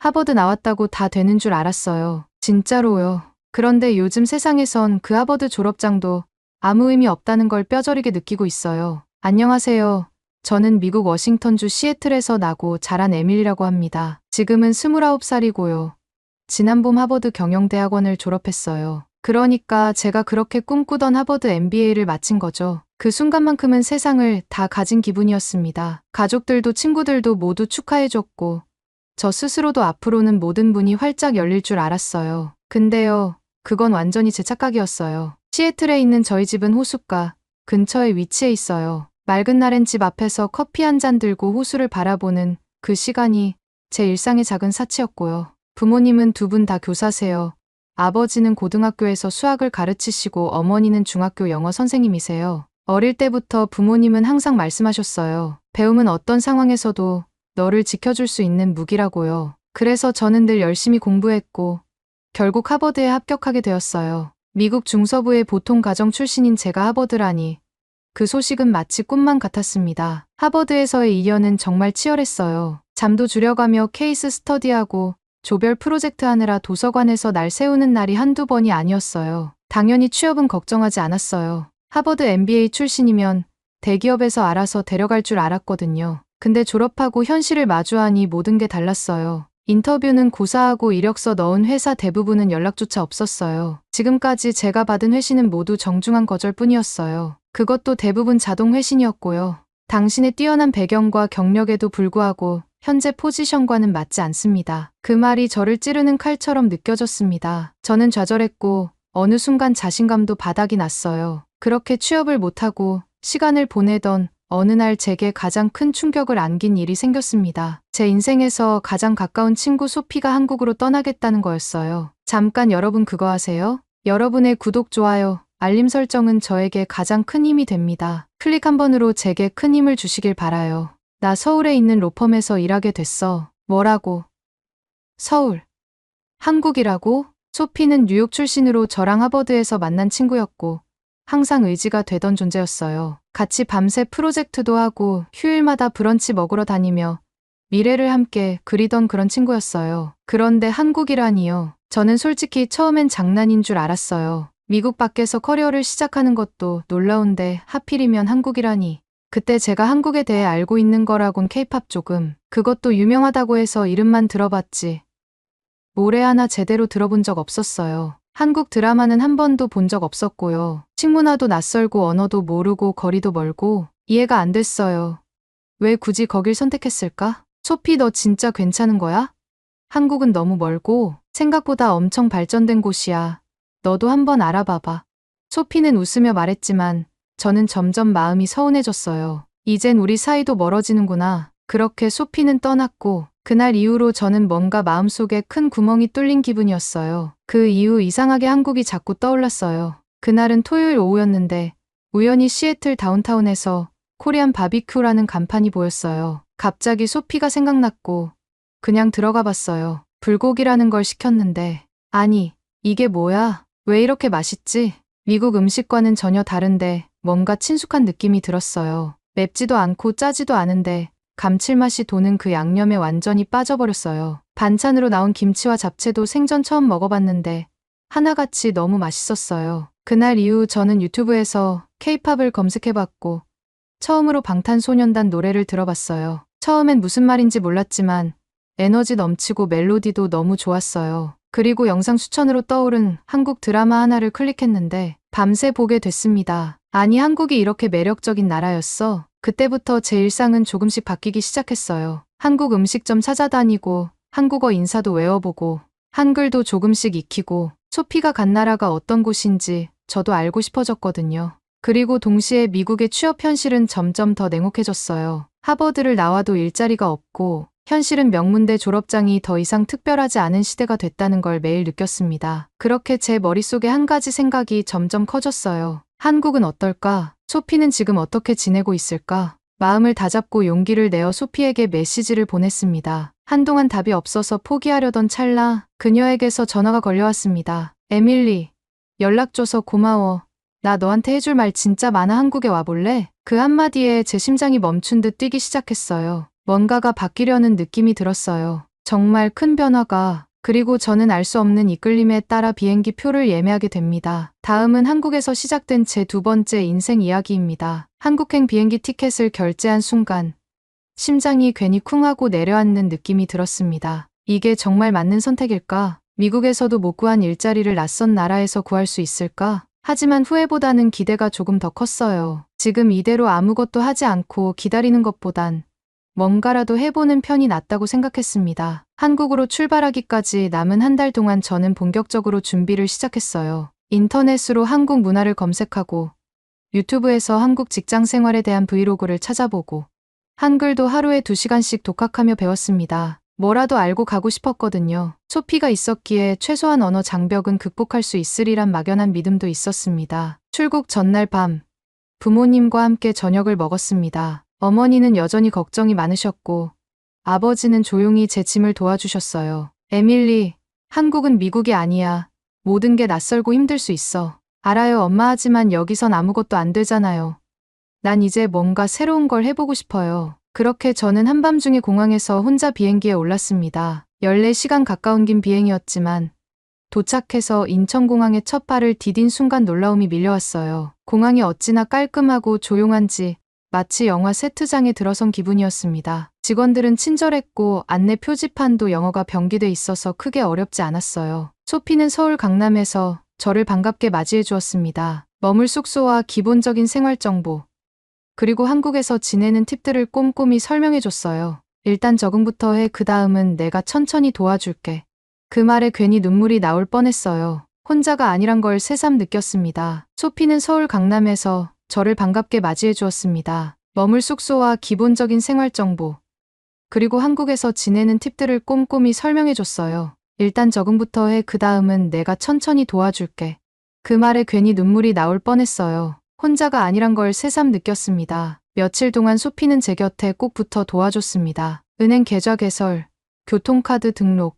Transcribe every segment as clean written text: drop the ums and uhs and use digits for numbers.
하버드 나왔다고 다 되는 줄 알았어요. 진짜로요. 그런데 요즘 세상에선 그 하버드 졸업장도 아무 의미 없다는 걸 뼈저리게 느끼고 있어요. 안녕하세요. 저는 미국 워싱턴주 시애틀에서 나고 자란 에밀리라고 합니다. 지금은 29살이고요. 지난 봄 하버드 경영대학원을 졸업했어요. 그러니까 제가 그렇게 꿈꾸던 하버드 MBA를 마친 거죠. 그 순간만큼은 세상을 다 가진 기분이었습니다. 가족들도 친구들도 모두 축하해줬고 저 스스로도 앞으로는 모든 문이 활짝 열릴 줄 알았어요. 근데요, 그건 완전히 제 착각이었어요. 시애틀에 있는 저희 집은 호숫가 근처에 위치해 있어요. 맑은 날엔 집 앞에서 커피 한 잔 들고 호수를 바라보는 그 시간이 제 일상의 작은 사치였고요. 부모님은 두 분 다 교사세요. 아버지는 고등학교에서 수학을 가르치시고 어머니는 중학교 영어 선생님이세요. 어릴 때부터 부모님은 항상 말씀하셨어요. 배움은 어떤 상황에서도 너를 지켜줄 수 있는 무기라고요. 그래서 저는 늘 열심히 공부했고 결국 하버드에 합격하게 되었어요. 미국 중서부의 보통 가정 출신인 제가 하버드라니 그 소식은 마치 꿈만 같았습니다. 하버드에서의 2년은 정말 치열했어요. 잠도 줄여가며 케이스 스터디하고 조별 프로젝트 하느라 도서관에서 날 세우는 날이 한두 번이 아니었어요. 당연히 취업은 걱정하지 않았어요. 하버드 MBA 출신이면 대기업에서 알아서 데려갈 줄 알았거든요. 근데 졸업하고 현실을 마주하니 모든 게 달랐어요. 인터뷰는 고사하고 이력서 넣은 회사 대부분은 연락조차 없었어요. 지금까지 제가 받은 회신은 모두 정중한 거절뿐이었어요. 그것도 대부분 자동 회신이었고요. 당신의 뛰어난 배경과 경력에도 불구하고 현재 포지션과는 맞지 않습니다. 그 말이 저를 찌르는 칼처럼 느껴졌습니다. 저는 좌절했고 어느 순간 자신감도 바닥이 났어요. 그렇게 취업을 못하고 시간을 보내던 어느 날 제게 가장 큰 충격을 안긴 일이 생겼습니다. 제 인생에서 가장 가까운 친구 소피가 한국으로 떠나겠다는 거였어요. 잠깐 여러분 그거 아세요? 여러분의 구독, 좋아요, 알림 설정은 저에게 가장 큰 힘이 됩니다. 클릭 한 번으로 제게 큰 힘을 주시길 바라요. 나 서울에 있는 로펌에서 일하게 됐어. 뭐라고? 서울. 한국이라고? 소피는 뉴욕 출신으로 저랑 하버드에서 만난 친구였고 항상 의지가 되던 존재였어요. 같이 밤새 프로젝트도 하고 휴일마다 브런치 먹으러 다니며 미래를 함께 그리던 그런 친구였어요. 그런데 한국이라니요. 저는 솔직히 처음엔 장난인 줄 알았어요. 미국 밖에서 커리어를 시작하는 것도 놀라운데 하필이면 한국이라니. 그때 제가 한국에 대해 알고 있는 거라곤 케이팝 조금. 그것도 유명하다고 해서 이름만 들어봤지. 노래 하나 제대로 들어본 적 없었어요. 한국 드라마는 한 번도 본 적 없었고요. 식문화도 낯설고 언어도 모르고 거리도 멀고 이해가 안 됐어요. 왜 굳이 거길 선택했을까? 소피 너 진짜 괜찮은 거야? 한국은 너무 멀고 생각보다 엄청 발전된 곳이야. 너도 한번 알아봐봐. 소피는 웃으며 말했지만 저는 점점 마음이 서운해졌어요. 이젠 우리 사이도 멀어지는구나. 그렇게 소피는 떠났고 그날 이후로 저는 뭔가 마음속에 큰 구멍이 뚫린 기분이었어요. 그 이후 이상하게 한국이 자꾸 떠올랐어요. 그날은 토요일 오후였는데 우연히 시애틀 다운타운에서 코리안 바비큐라는 간판이 보였어요. 갑자기 소피가 생각났고 그냥 들어가 봤어요. 불고기라는 걸 시켰는데 아니 이게 뭐야? 왜 이렇게 맛있지? 미국 음식과는 전혀 다른데 뭔가 친숙한 느낌이 들었어요. 맵지도 않고 짜지도 않은데 감칠맛이 도는 그 양념에 완전히 빠져버렸어요. 반찬으로 나온 김치와 잡채도 생전 처음 먹어봤는데 하나같이 너무 맛있었어요. 그날 이후 저는 유튜브에서 케이팝을 검색해봤고 처음으로 방탄소년단 노래를 들어봤어요. 처음엔 무슨 말인지 몰랐지만 에너지 넘치고 멜로디도 너무 좋았어요. 그리고 영상 추천으로 떠오른 한국 드라마 하나를 클릭했는데 밤새 보게 됐습니다. 아니 한국이 이렇게 매력적인 나라였어. 그때부터 제 일상은 조금씩 바뀌기 시작했어요. 한국 음식점 찾아다니고 한국어 인사도 외워보고 한글도 조금씩 익히고 소피가 간 나라가 어떤 곳인지 저도 알고 싶어졌거든요. 그리고 동시에 미국의 취업 현실은 점점 더 냉혹해졌어요. 하버드를 나와도 일자리가 없고 현실은 명문대 졸업장이 더 이상 특별하지 않은 시대가 됐다는 걸 매일 느꼈습니다. 그렇게 제 머릿속에 한 가지 생각이 점점 커졌어요. 한국은 어떨까? 소피는 지금 어떻게 지내고 있을까? 마음을 다잡고 용기를 내어 소피에게 메시지를 보냈습니다. 한동안 답이 없어서 포기하려던 찰나 그녀에게서 전화가 걸려왔습니다. 에밀리, 연락 줘서 고마워. 나 너한테 해줄 말 진짜 많아. 한국에 와볼래? 그 한마디에 제 심장이 멈춘 듯 뛰기 시작했어요. 뭔가가 바뀌려는 느낌이 들었어요. 정말 큰 변화가. 그리고 저는 알 수 없는 이끌림에 따라 비행기 표를 예매하게 됩니다. 다음은 한국에서 시작된 제 두 번째 인생 이야기입니다. 한국행 비행기 티켓을 결제한 순간 심장이 괜히 쿵 하고 내려앉는 느낌이 들었습니다. 이게 정말 맞는 선택일까? 미국에서도 못 구한 일자리를 낯선 나라에서 구할 수 있을까? 하지만 후회보다는 기대가 조금 더 컸어요. 지금 이대로 아무것도 하지 않고 기다리는 것보단 뭔가라도 해보는 편이 낫다고 생각했습니다. 한국으로 출발하기까지 남은 한 달 동안 저는 본격적으로 준비를 시작했어요. 인터넷으로 한국 문화를 검색하고 유튜브에서 한국 직장 생활에 대한 브이로그를 찾아보고 한글도 하루에 2시간씩 독학하며 배웠습니다. 뭐라도 알고 가고 싶었거든요. 소피가 있었기에 최소한 언어 장벽은 극복할 수 있으리란 막연한 믿음도 있었습니다. 출국 전날 밤 부모님과 함께 저녁을 먹었습니다. 어머니는 여전히 걱정이 많으셨고 아버지는 조용히 제 짐을 도와주셨어요. 에밀리, 한국은 미국이 아니야. 모든 게 낯설고 힘들 수 있어. 알아요, 엄마. 하지만 여기선 아무것도 안 되잖아요. 난 이제 뭔가 새로운 걸 해보고 싶어요. 그렇게 저는 한밤중에 공항에서 혼자 비행기에 올랐습니다. 14시간 가까운 긴 비행이었지만 도착해서 인천공항에 첫 발을 디딘 순간 놀라움이 밀려왔어요. 공항이 어찌나 깔끔하고 조용한지 마치 영화 세트장에 들어선 기분이었습니다. 직원들은 친절했고 안내 표지판도 영어가 병기돼 있어서 크게 어렵지 않았어요. 소피는 서울 강남에서 저를 반갑게 맞이해 주었습니다. 머물 숙소와 기본적인 생활 정보, 그리고 한국에서 지내는 팁들을 꼼꼼히 설명해 줬어요. 일단 적응부터 해. 그 다음은 내가 천천히 도와줄게. 그 말에 괜히 눈물이 나올 뻔했어요. 혼자가 아니란 걸 새삼 느꼈습니다. 소피는 서울 강남에서 저를 반갑게 맞이해 주었습니다. 머물 숙소와 기본적인 생활 정보, 그리고 한국에서 지내는 팁들을 꼼꼼히 설명해 줬어요. 일단 적응부터 해. 그 다음은 내가 천천히 도와줄게. 그 말에 괜히 눈물이 나올 뻔했어요. 혼자가 아니란 걸 새삼 느꼈습니다. 며칠 동안 소피는 제 곁에 꼭 붙어 도와줬습니다. 은행 계좌 개설, 교통카드 등록,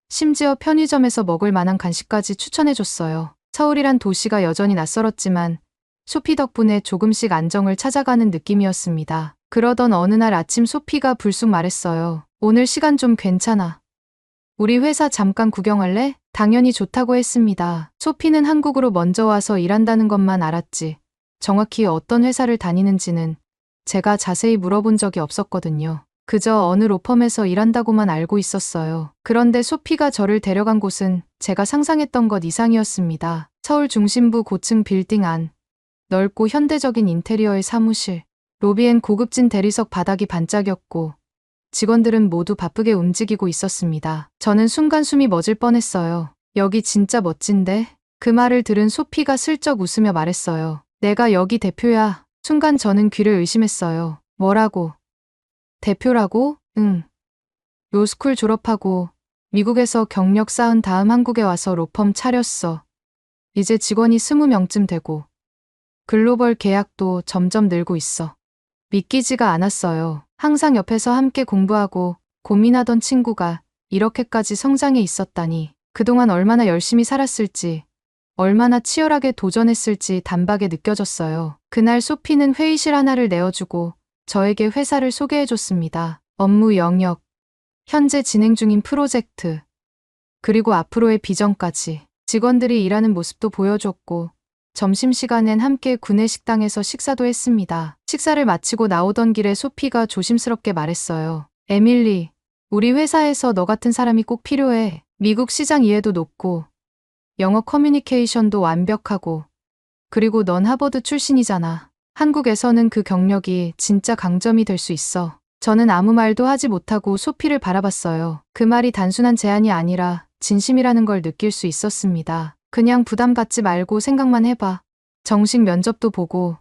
심지어 편의점에서 먹을 만한 간식까지 추천해줬어요. 서울이란 도시가 여전히 낯설었지만 소피 덕분에 조금씩 안정을 찾아가는 느낌이었습니다. 그러던 어느 날 아침 소피가 불쑥 말했어요. 오늘 시간 좀 괜찮아. 우리 회사 잠깐 구경할래? 당연히 좋다고 했습니다. 소피는 한국으로 먼저 와서 일한다는 것만 알았지 정확히 어떤 회사를 다니는지는 제가 자세히 물어본 적이 없었거든요. 그저 어느 로펌에서 일한다고만 알고 있었어요. 그런데 소피가 저를 데려간 곳은 제가 상상했던 것 이상이었습니다. 서울 중심부 고층 빌딩 안, 넓고 현대적인 인테리어의 사무실, 로비엔 고급진 대리석 바닥이 반짝였고 직원들은 모두 바쁘게 움직이고 있었습니다. 저는 순간 숨이 멎을 뻔했어요. 여기 진짜 멋진데? 그 말을 들은 소피가 슬쩍 웃으며 말했어요. 내가 여기 대표야. 순간 저는 귀를 의심했어요. 뭐라고? 대표라고? 응. 로스쿨 졸업하고 미국에서 경력 쌓은 다음 한국에 와서 로펌 차렸어. 이제 직원이 20명쯤 되고 글로벌 계약도 점점 늘고 있어. 믿기지가 않았어요. 항상 옆에서 함께 공부하고 고민하던 친구가 이렇게까지 성장해 있었다니. 그동안 얼마나 열심히 살았을지, 얼마나 치열하게 도전했을지 단박에 느껴졌어요. 그날 소피는 회의실 하나를 내어주고 저에게 회사를 소개해줬습니다. 업무 영역, 현재 진행 중인 프로젝트, 그리고 앞으로의 비전까지. 직원들이 일하는 모습도 보여줬고 점심시간엔 함께 구내식당에서 식사도 했습니다. 식사를 마치고 나오던 길에 소피가 조심스럽게 말했어요. 에밀리, 우리 회사에서 너 같은 사람이 꼭 필요해. 미국 시장 이해도 높고 영어 커뮤니케이션도 완벽하고 그리고 넌 하버드 출신이잖아. 한국에서는 그 경력이 진짜 강점이 될 수 있어. 저는 아무 말도 하지 못하고 소피를 바라봤어요. 그 말이 단순한 제안이 아니라 진심이라는 걸 느낄 수 있었습니다. 그냥 부담 갖지 말고 생각만 해봐. 정식 면접도 보고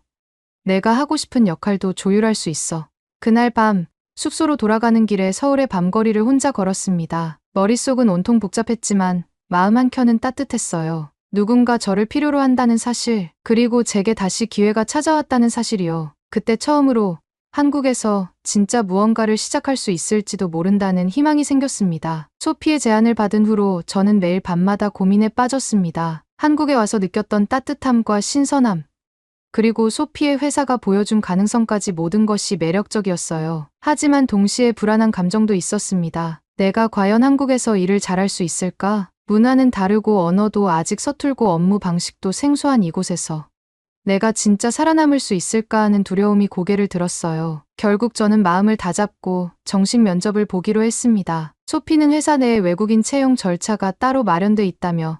내가 하고 싶은 역할도 조율할 수 있어. 그날 밤 숙소로 돌아가는 길에 서울의 밤거리를 혼자 걸었습니다. 머릿속은 온통 복잡했지만 마음 한켠은 따뜻했어요. 누군가 저를 필요로 한다는 사실, 그리고 제게 다시 기회가 찾아왔다는 사실이요. 그때 처음으로 한국에서 진짜 무언가를 시작할 수 있을지도 모른다는 희망이 생겼습니다. 소피의 제안을 받은 후로 저는 매일 밤마다 고민에 빠졌습니다. 한국에 와서 느꼈던 따뜻함과 신선함, 그리고 소피의 회사가 보여준 가능성까지 모든 것이 매력적이었어요. 하지만 동시에 불안한 감정도 있었습니다. 내가 과연 한국에서 일을 잘할 수 있을까? 문화는 다르고 언어도 아직 서툴고 업무 방식도 생소한 이곳에서 내가 진짜 살아남을 수 있을까 하는 두려움이 고개를 들었어요. 결국 저는 마음을 다잡고 정식 면접을 보기로 했습니다. 소피는 회사 내에 외국인 채용 절차가 따로 마련돼 있다며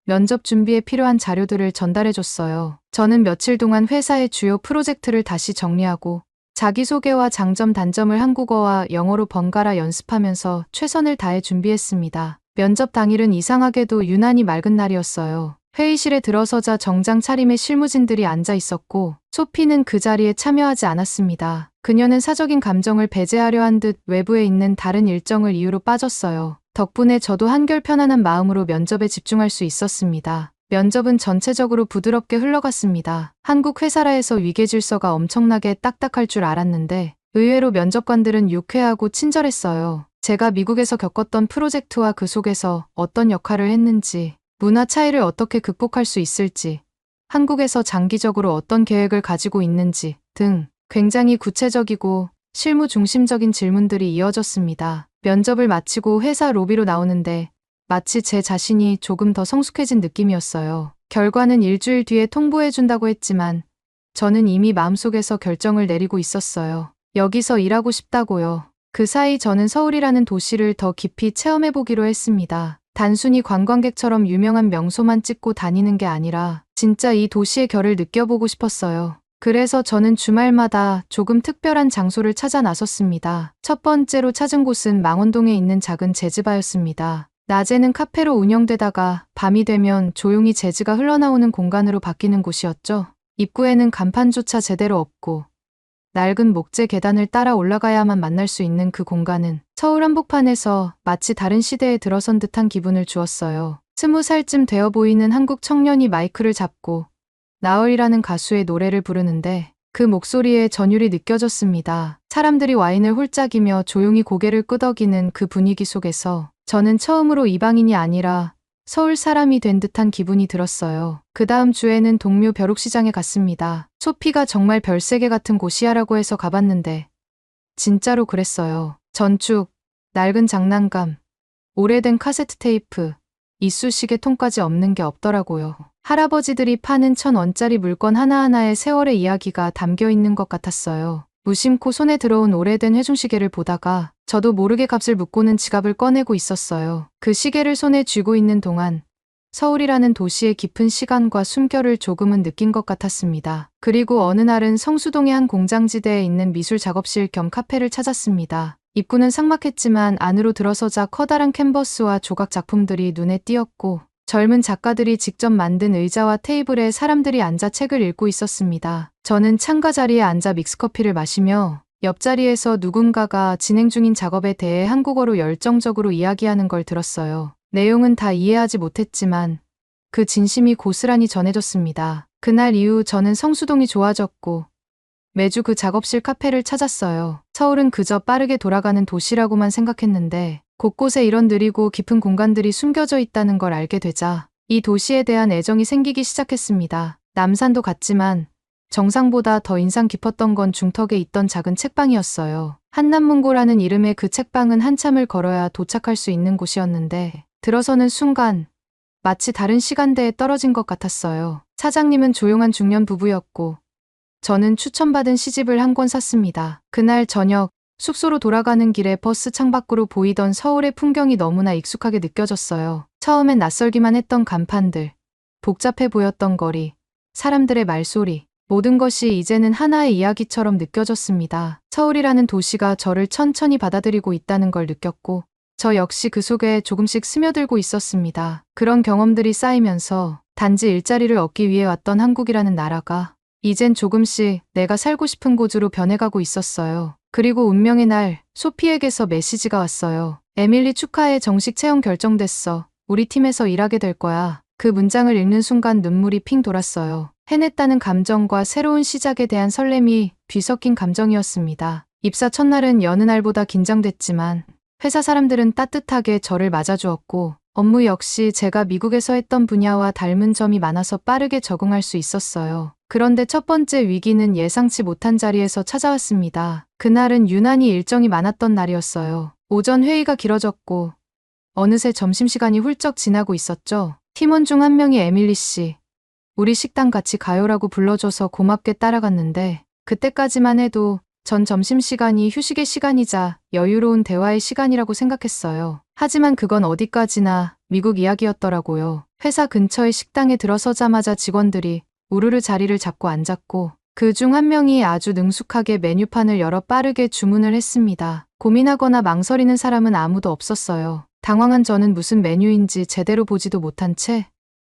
면접 준비에 필요한 자료들을 전달해줬어요. 저는 며칠 동안 회사의 주요 프로젝트를 다시 정리하고 자기소개와 장점 단점을 한국어와 영어로 번갈아 연습하면서 최선을 다해 준비했습니다. 면접 당일은 이상하게도 유난히 맑은 날이었어요. 회의실에 들어서자 정장 차림의 실무진들이 앉아 있었고 소피는 그 자리에 참여하지 않았습니다. 그녀는 사적인 감정을 배제하려 한 듯 외부에 있는 다른 일정을 이유로 빠졌어요. 덕분에 저도 한결 편안한 마음으로 면접에 집중할 수 있었습니다. 면접은 전체적으로 부드럽게 흘러갔습니다. 한국 회사라 해서 위계질서가 엄청나게 딱딱할 줄 알았는데 의외로 면접관들은 유쾌하고 친절했어요. 제가 미국에서 겪었던 프로젝트와 그 속에서 어떤 역할을 했는지, 문화 차이를 어떻게 극복할 수 있을지, 한국에서 장기적으로 어떤 계획을 가지고 있는지 등 굉장히 구체적이고 실무 중심적인 질문들이 이어졌습니다. 면접을 마치고 회사 로비로 나오는데 마치 제 자신이 조금 더 성숙해진 느낌이었어요. 결과는 일주일 뒤에 통보해준다고 했지만 저는 이미 마음속에서 결정을 내리고 있었어요. 여기서 일하고 싶다고요. 그 사이 저는 서울이라는 도시를 더 깊이 체험해보기로 했습니다. 단순히 관광객처럼 유명한 명소만 찍고 다니는 게 아니라 진짜 이 도시의 결을 느껴보고 싶었어요. 그래서 저는 주말마다 조금 특별한 장소를 찾아 나섰습니다. 첫 번째로 찾은 곳은 망원동에 있는 작은 재즈바였습니다. 낮에는 카페로 운영되다가 밤이 되면 조용히 재즈가 흘러나오는 공간으로 바뀌는 곳이었죠. 입구에는 간판조차 제대로 없고 낡은 목재 계단을 따라 올라가야만 만날 수 있는 그 공간은 서울 한복판에서 마치 다른 시대에 들어선 듯한 기분을 주었어요. 20살쯤 되어 보이는 한국 청년이 마이크를 잡고 나얼이라는 가수의 노래를 부르는데 그 목소리에 전율이 느껴졌습니다. 사람들이 와인을 홀짝이며 조용히 고개를 끄덕이는 그 분위기 속에서 저는 처음으로 이방인이 아니라 서울 사람이 된 듯한 기분이 들었어요. 그 다음 주에는 동묘 벼룩시장에 갔습니다. 소피가 정말 별세계 같은 곳이야라고 해서 가봤는데 진짜로 그랬어요. 전축, 낡은 장난감, 오래된 카세트 테이프, 이쑤시개 통까지 없는 게 없더라고요. 할아버지들이 파는 1,000원짜리 물건 하나하나에 세월의 이야기가 담겨 있는 것 같았어요. 무심코 손에 들어온 오래된 회중시계를 보다가 저도 모르게 값을 묻고는 지갑을 꺼내고 있었어요. 그 시계를 손에 쥐고 있는 동안 서울이라는 도시의 깊은 시간과 숨결을 조금은 느낀 것 같았습니다. 그리고 어느 날은 성수동의 한 공장지대에 있는 미술 작업실 겸 카페를 찾았습니다. 입구는 삭막했지만 안으로 들어서자 커다란 캔버스와 조각 작품들이 눈에 띄었고 젊은 작가들이 직접 만든 의자와 테이블에 사람들이 앉아 책을 읽고 있었습니다. 저는 창가 자리에 앉아 믹스커피를 마시며 옆자리에서 누군가가 진행 중인 작업에 대해 한국어로 열정적으로 이야기하는 걸 들었어요. 내용은 다 이해하지 못했지만 그 진심이 고스란히 전해졌습니다. 그날 이후 저는 성수동이 좋아졌고 매주 그 작업실 카페를 찾았어요. 서울은 그저 빠르게 돌아가는 도시라고만 생각했는데 곳곳에 이런 느리고 깊은 공간들이 숨겨져 있다는 걸 알게 되자 이 도시에 대한 애정이 생기기 시작했습니다. 남산도 갔지만 정상보다 더 인상 깊었던 건 중턱에 있던 작은 책방이었어요. 한남문고라는 이름의 그 책방은 한참을 걸어야 도착할 수 있는 곳이었는데 들어서는 순간 마치 다른 시간대에 떨어진 것 같았어요. 사장님은 조용한 중년 부부였고 저는 추천받은 시집을 한 권 샀습니다. 그날 저녁 숙소로 돌아가는 길에 버스 창밖으로 보이던 서울의 풍경이 너무나 익숙하게 느껴졌어요. 처음엔 낯설기만 했던 간판들, 복잡해 보였던 거리, 사람들의 말소리, 모든 것이 이제는 하나의 이야기처럼 느껴졌습니다. 서울이라는 도시가 저를 천천히 받아들이고 있다는 걸 느꼈고 저 역시 그 속에 조금씩 스며들고 있었습니다. 그런 경험들이 쌓이면서 단지 일자리를 얻기 위해 왔던 한국이라는 나라가 이젠 조금씩 내가 살고 싶은 곳으로 변해가고 있었어요. 그리고 운명의 날 소피에게서 메시지가 왔어요. 에밀리 축하해. 정식 채용 결정됐어. 우리 팀에서 일하게 될 거야. 그 문장을 읽는 순간 눈물이 핑 돌았어요. 해냈다는 감정과 새로운 시작에 대한 설렘이 뒤섞인 감정이었습니다. 입사 첫날은 여느 날보다 긴장됐지만 회사 사람들은 따뜻하게 저를 맞아주었고 업무 역시 제가 미국에서 했던 분야와 닮은 점이 많아서 빠르게 적응할 수 있었어요. 그런데 첫 번째 위기는 예상치 못한 자리에서 찾아왔습니다. 그날은 유난히 일정이 많았던 날이었어요. 오전 회의가 길어졌고 어느새 점심시간이 훌쩍 지나고 있었죠. 팀원 중 한 명이 에밀리 씨, 우리 식당 같이 가요라고 불러줘서 고맙게 따라갔는데 그때까지만 해도 전 점심시간이 휴식의 시간이자 여유로운 대화의 시간이라고 생각했어요. 하지만 그건 어디까지나 미국 이야기였더라고요. 회사 근처의 식당에 들어서자마자 직원들이 우르르 자리를 잡고 앉았고 그 중 한 명이 아주 능숙하게 메뉴판을 열어 빠르게 주문을 했습니다. 고민하거나 망설이는 사람은 아무도 없었어요. 당황한 저는 무슨 메뉴인지 제대로 보지도 못한 채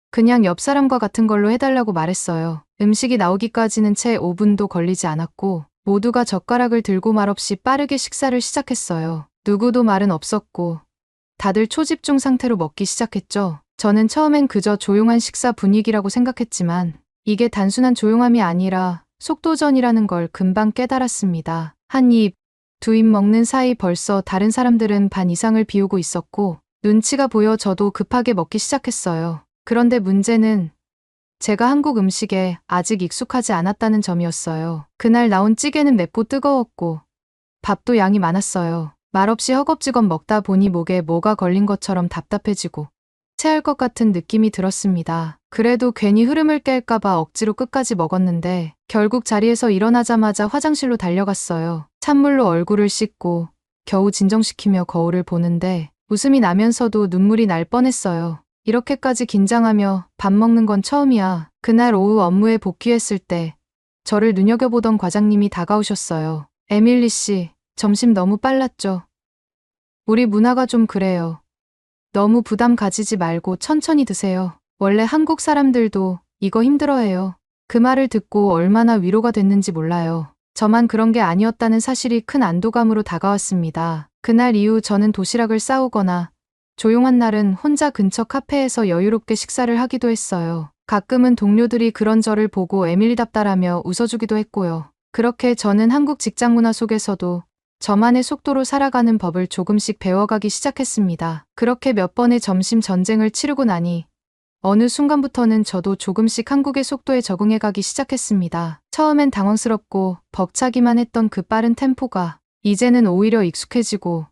그냥 옆 사람과 같은 걸로 해달라고 말했어요. 음식이 나오기까지는 채 5분도 걸리지 않았고 모두가 젓가락을 들고 말없이 빠르게 식사를 시작했어요. 누구도 말은 없었고 다들 초집중 상태로 먹기 시작했죠. 저는 처음엔 그저 조용한 식사 분위기라고 생각했지만 이게 단순한 조용함이 아니라 속도전이라는 걸 금방 깨달았습니다. 한 입, 두 입 먹는 사이 벌써 다른 사람들은 반 이상을 비우고 있었고 눈치가 보여 저도 급하게 먹기 시작했어요. 그런데 문제는 제가 한국 음식에 아직 익숙하지 않았다는 점이었어요. 그날 나온 찌개는 맵고 뜨거웠고 밥도 양이 많았어요. 말없이 허겁지겁 먹다 보니 목에 뭐가 걸린 것처럼 답답해지고 체할 것 같은 느낌이 들었습니다. 그래도 괜히 흐름을 깰까봐 억지로 끝까지 먹었는데 결국 자리에서 일어나자마자 화장실로 달려갔어요. 찬물로 얼굴을 씻고 겨우 진정시키며 거울을 보는데 웃음이 나면서도 눈물이 날 뻔했어요. 이렇게까지 긴장하며 밥 먹는 건 처음이야. 그날 오후 업무에 복귀했을 때 저를 눈여겨보던 과장님이 다가오셨어요. 에밀리 씨, 점심 너무 빨랐죠? 우리 문화가 좀 그래요. 너무 부담 가지지 말고 천천히 드세요. 원래 한국 사람들도 이거 힘들어해요. 그 말을 듣고 얼마나 위로가 됐는지 몰라요. 저만 그런 게 아니었다는 사실이 큰 안도감으로 다가왔습니다. 그날 이후 저는 도시락을 싸오거나 조용한 날은 혼자 근처 카페에서 여유롭게 식사를 하기도 했어요. 가끔은 동료들이 그런 저를 보고 에밀리답다라며 웃어주기도 했고요. 그렇게 저는 한국 직장 문화 속에서도 저만의 속도로 살아가는 법을 조금씩 배워가기 시작했습니다. 그렇게 몇 번의 점심 전쟁을 치르고 나니 어느 순간부터는 저도 조금씩 한국의 속도에 적응해가기 시작했습니다. 처음엔 당황스럽고 벅차기만 했던 그 빠른 템포가 이제는 오히려 익숙해지고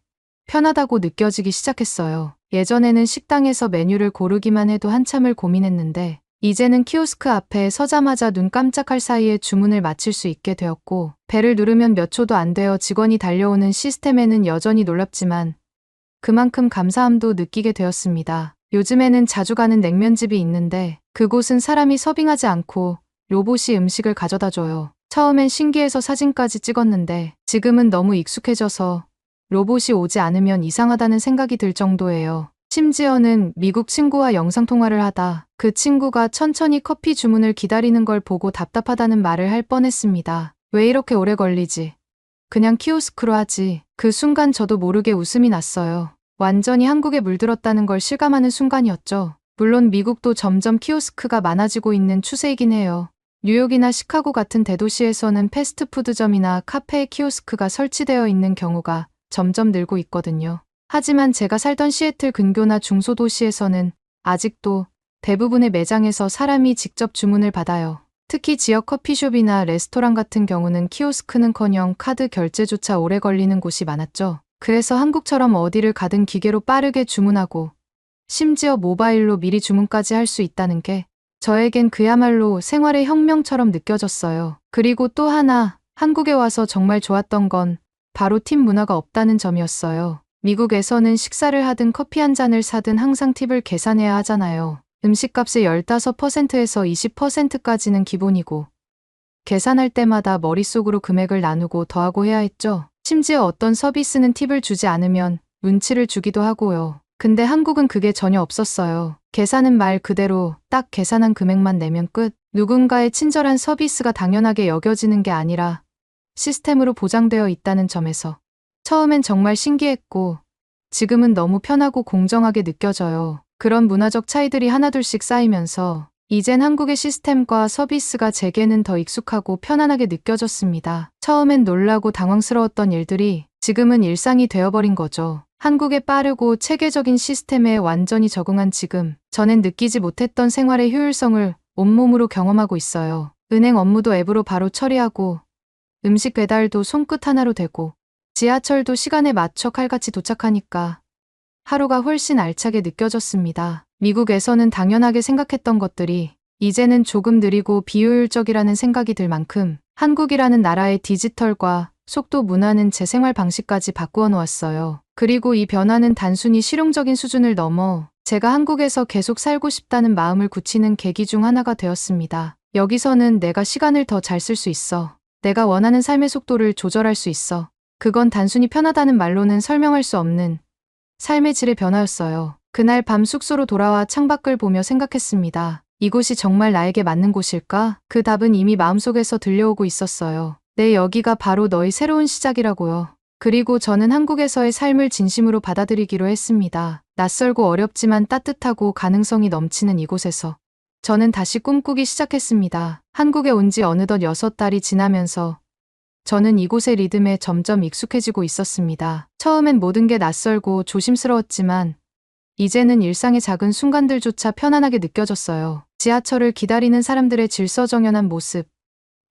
편하다고 느껴지기 시작했어요. 예전에는 식당에서 메뉴를 고르기만 해도 한참을 고민했는데 이제는 키오스크 앞에 서자마자 눈 깜짝할 사이에 주문을 마칠 수 있게 되었고 벨을 누르면 몇 초도 안 되어 직원이 달려오는 시스템에는 여전히 놀랍지만 그만큼 감사함도 느끼게 되었습니다. 요즘에는 자주 가는 냉면집이 있는데 그곳은 사람이 서빙하지 않고 로봇이 음식을 가져다 줘요. 처음엔 신기해서 사진까지 찍었는데 지금은 너무 익숙해져서 로봇이 오지 않으면 이상하다는 생각이 들 정도예요. 심지어는 미국 친구와 영상통화를 하다 그 친구가 천천히 커피 주문을 기다리는 걸 보고 답답하다는 말을 할 뻔했습니다. 왜 이렇게 오래 걸리지? 그냥 키오스크로 하지. 그 순간 저도 모르게 웃음이 났어요. 완전히 한국에 물들었다는 걸 실감하는 순간이었죠. 물론 미국도 점점 키오스크가 많아지고 있는 추세이긴 해요. 뉴욕이나 시카고 같은 대도시에서는 패스트푸드점이나 카페에 키오스크가 설치되어 있는 경우가 점점 늘고 있거든요. 하지만 제가 살던 시애틀 근교나 중소도시에서는 아직도 대부분의 매장에서 사람이 직접 주문을 받아요. 특히 지역 커피숍이나 레스토랑 같은 경우는 키오스크는커녕 카드 결제조차 오래 걸리는 곳이 많았죠. 그래서 한국처럼 어디를 가든 기계로 빠르게 주문하고 심지어 모바일로 미리 주문까지 할 수 있다는 게 저에겐 그야말로 생활의 혁명처럼 느껴졌어요. 그리고 또 하나 한국에 와서 정말 좋았던 건 바로 팀 문화가 없다는 점이었어요. 미국에서는 식사를 하든 커피 한 잔을 사든 항상 팁을 계산해야 하잖아요. 음식값의 15%에서 20%까지는 기본이고 계산할 때마다 머릿속으로 금액을 나누고 더하고 해야 했죠. 심지어 어떤 서비스는 팁을 주지 않으면 눈치를 주기도 하고요. 근데 한국은 그게 전혀 없었어요. 계산은 말 그대로 딱 계산한 금액만 내면 끝. 누군가의 친절한 서비스가 당연하게 여겨지는 게 아니라 시스템으로 보장되어 있다는 점에서 처음엔 정말 신기했고 지금은 너무 편하고 공정하게 느껴져요. 그런 문화적 차이들이 하나둘씩 쌓이면서 이젠 한국의 시스템과 서비스가 제게는 더 익숙하고 편안하게 느껴졌습니다. 처음엔 놀라고 당황스러웠던 일들이 지금은 일상이 되어버린 거죠. 한국의 빠르고 체계적인 시스템에 완전히 적응한 지금 전엔 느끼지 못했던 생활의 효율성을 온몸으로 경험하고 있어요. 은행 업무도 앱으로 바로 처리하고 음식 배달도 손끝 하나로 되고 지하철도 시간에 맞춰 칼같이 도착하니까 하루가 훨씬 알차게 느껴졌습니다. 미국에서는 당연하게 생각했던 것들이 이제는 조금 느리고 비효율적이라는 생각이 들 만큼 한국이라는 나라의 디지털과 속도 문화는 제 생활 방식까지 바꾸어 놓았어요. 그리고 이 변화는 단순히 실용적인 수준을 넘어 제가 한국에서 계속 살고 싶다는 마음을 굳히는 계기 중 하나가 되었습니다. 여기서는 내가 시간을 더 잘 쓸 수 있어. 내가 원하는 삶의 속도를 조절할 수 있어. 그건 단순히 편하다는 말로는 설명할 수 없는 삶의 질의 변화였어요. 그날 밤 숙소로 돌아와 창밖을 보며 생각했습니다. 이곳이 정말 나에게 맞는 곳일까? 그 답은 이미 마음속에서 들려오고 있었어요. 네, 여기가 바로 너의 새로운 시작이라고요. 그리고 저는 한국에서의 삶을 진심으로 받아들이기로 했습니다. 낯설고 어렵지만 따뜻하고 가능성이 넘치는 이곳에서 저는 다시 꿈꾸기 시작했습니다. 한국에 온 지 어느덧 6달이 지나면서 저는 이곳의 리듬에 점점 익숙해지고 있었습니다. 처음엔 모든 게 낯설고 조심스러웠지만 이제는 일상의 작은 순간들조차 편안하게 느껴졌어요. 지하철을 기다리는 사람들의 질서정연한 모습,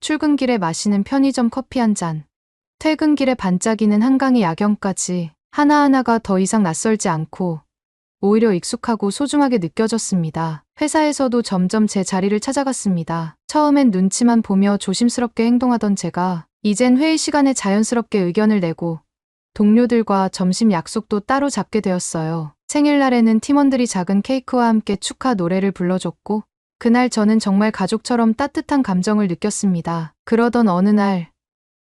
출근길에 마시는 편의점 커피 한 잔, 퇴근길에 반짝이는 한강의 야경까지 하나하나가 더 이상 낯설지 않고 오히려 익숙하고 소중하게 느껴졌습니다. 회사에서도 점점 제 자리를 찾아갔습니다. 처음엔 눈치만 보며 조심스럽게 행동하던 제가 이젠 회의 시간에 자연스럽게 의견을 내고 동료들과 점심 약속도 따로 잡게 되었어요. 생일날에는 팀원들이 작은 케이크와 함께 축하 노래를 불러줬고 그날 저는 정말 가족처럼 따뜻한 감정을 느꼈습니다. 그러던 어느 날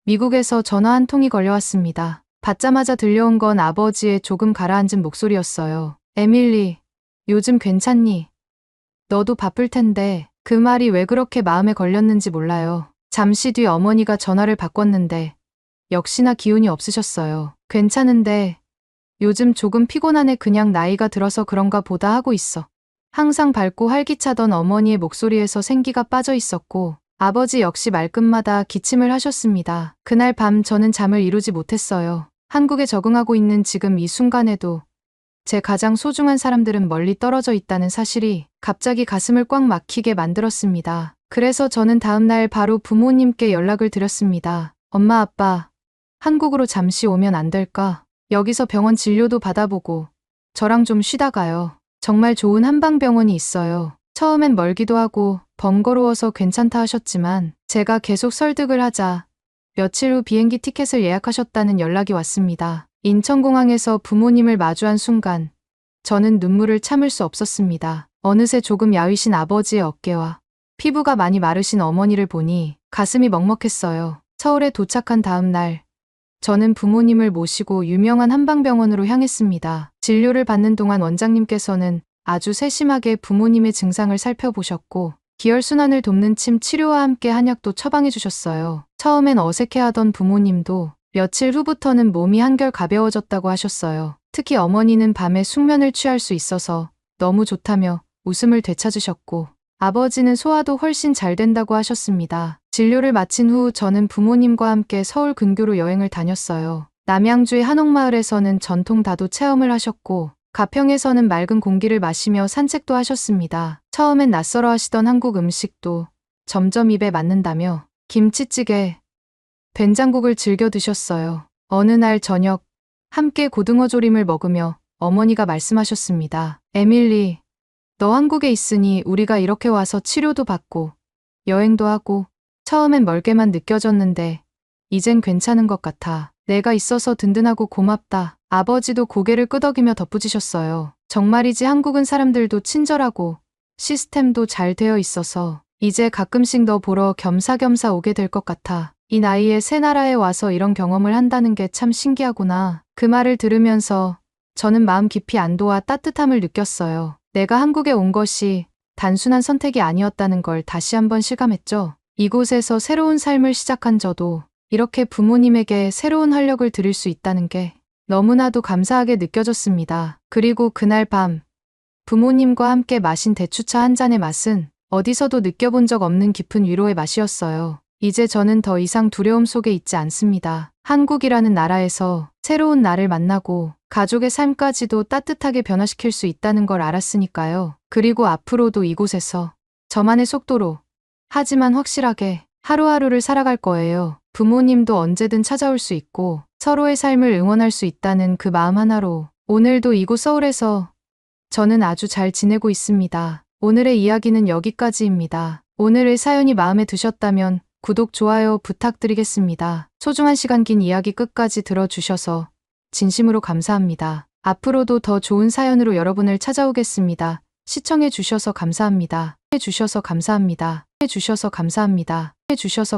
미국에서 전화 한 통이 걸려왔습니다. 받자마자 들려온 건 아버지의 조금 가라앉은 목소리였어요. 에밀리, 요즘 괜찮니? 너도 바쁠 텐데 그 말이 왜 그렇게 마음에 걸렸는지 몰라요. 잠시 뒤 어머니가 전화를 바꿨는데 역시나 기운이 없으셨어요. 괜찮은데 요즘 조금 피곤하네. 그냥 나이가 들어서 그런가 보다 하고 있어. 항상 밝고 활기차던 어머니의 목소리에서 생기가 빠져 있었고 아버지 역시 말끝마다 기침을 하셨습니다. 그날 밤 저는 잠을 이루지 못했어요. 한국에 적응하고 있는 지금 이 순간에도 제 가장 소중한 사람들은 멀리 떨어져 있다는 사실이 갑자기 가슴을 꽉 막히게 만들었습니다. 그래서 저는 다음날 바로 부모님께 연락을 드렸습니다. 엄마, 아빠, 한국으로 잠시 오면 안 될까? 여기서 병원 진료도 받아보고 저랑 좀 쉬다 가요. 정말 좋은 한방병원이 있어요. 처음엔 멀기도 하고 번거로워서 괜찮다 하셨지만 제가 계속 설득을 하자 며칠 후 비행기 티켓을 예약하셨다는 연락이 왔습니다. 인천공항에서 부모님을 마주한 순간 저는 눈물을 참을 수 없었습니다. 어느새 조금 야위신 아버지의 어깨와 피부가 많이 마르신 어머니를 보니 가슴이 먹먹했어요. 서울에 도착한 다음 날 저는 부모님을 모시고 유명한 한방병원으로 향했습니다. 진료를 받는 동안 원장님께서는 아주 세심하게 부모님의 증상을 살펴보셨고 기혈순환을 돕는 침 치료와 함께 한약도 처방해 주셨어요. 처음엔 어색해하던 부모님도 며칠 후부터는 몸이 한결 가벼워졌다고 하셨어요. 특히 어머니는 밤에 숙면을 취할 수 있어서 너무 좋다며 웃음을 되찾으셨고 아버지는 소화도 훨씬 잘 된다고 하셨습니다. 진료를 마친 후 저는 부모님과 함께 서울 근교로 여행을 다녔어요. 남양주의 한옥마을에서는 전통 다도 체험을 하셨고 가평에서는 맑은 공기를 마시며 산책도 하셨습니다. 처음엔 낯설어 하시던 한국 음식도 점점 입에 맞는다며 김치찌개, 된장국을 즐겨 드셨어요. 어느 날 저녁 함께 고등어 조림을 먹으며 어머니가 말씀하셨습니다. 에밀리, 너 한국에 있으니 우리가 이렇게 와서 치료도 받고 여행도 하고 처음엔 멀게만 느껴졌는데 이젠 괜찮은 것 같아. 내가 있어서 든든하고 고맙다. 아버지도 고개를 끄덕이며 덧붙이셨어요. 정말이지 한국은 사람들도 친절하고 시스템도 잘 되어 있어서 이제 가끔씩 너 보러 겸사겸사 오게 될 것 같아. 이 나이에 새 나라에 와서 이런 경험을 한다는 게 참 신기하구나. 그 말을 들으면서 저는 마음 깊이 안도와 따뜻함을 느꼈어요. 내가 한국에 온 것이 단순한 선택이 아니었다는 걸 다시 한번 실감했죠. 이곳에서 새로운 삶을 시작한 저도 이렇게 부모님에게 새로운 활력을 드릴 수 있다는 게 너무나도 감사하게 느껴졌습니다. 그리고 그날 밤 부모님과 함께 마신 대추차 한 잔의 맛은 어디서도 느껴본 적 없는 깊은 위로의 맛이었어요. 이제 저는 더 이상 두려움 속에 있지 않습니다. 한국이라는 나라에서 새로운 나를 만나고 가족의 삶까지도 따뜻하게 변화시킬 수 있다는 걸 알았으니까요. 그리고 앞으로도 이곳에서 저만의 속도로 하지만 확실하게 하루하루를 살아갈 거예요. 부모님도 언제든 찾아올 수 있고 서로의 삶을 응원할 수 있다는 그 마음 하나로 오늘도 이곳 서울에서 저는 아주 잘 지내고 있습니다. 오늘의 이야기는 여기까지입니다. 오늘의 사연이 마음에 드셨다면 구독, 좋아요 부탁드리겠습니다. 소중한 시간 긴 이야기 끝까지 들어주셔서 진심으로 감사합니다. 앞으로도 더 좋은 사연으로 여러분을 찾아오겠습니다. 시청해 주셔서 감사합니다. 해주셔서 감사합니다. 해주셔서 감사합니다. 해주셔서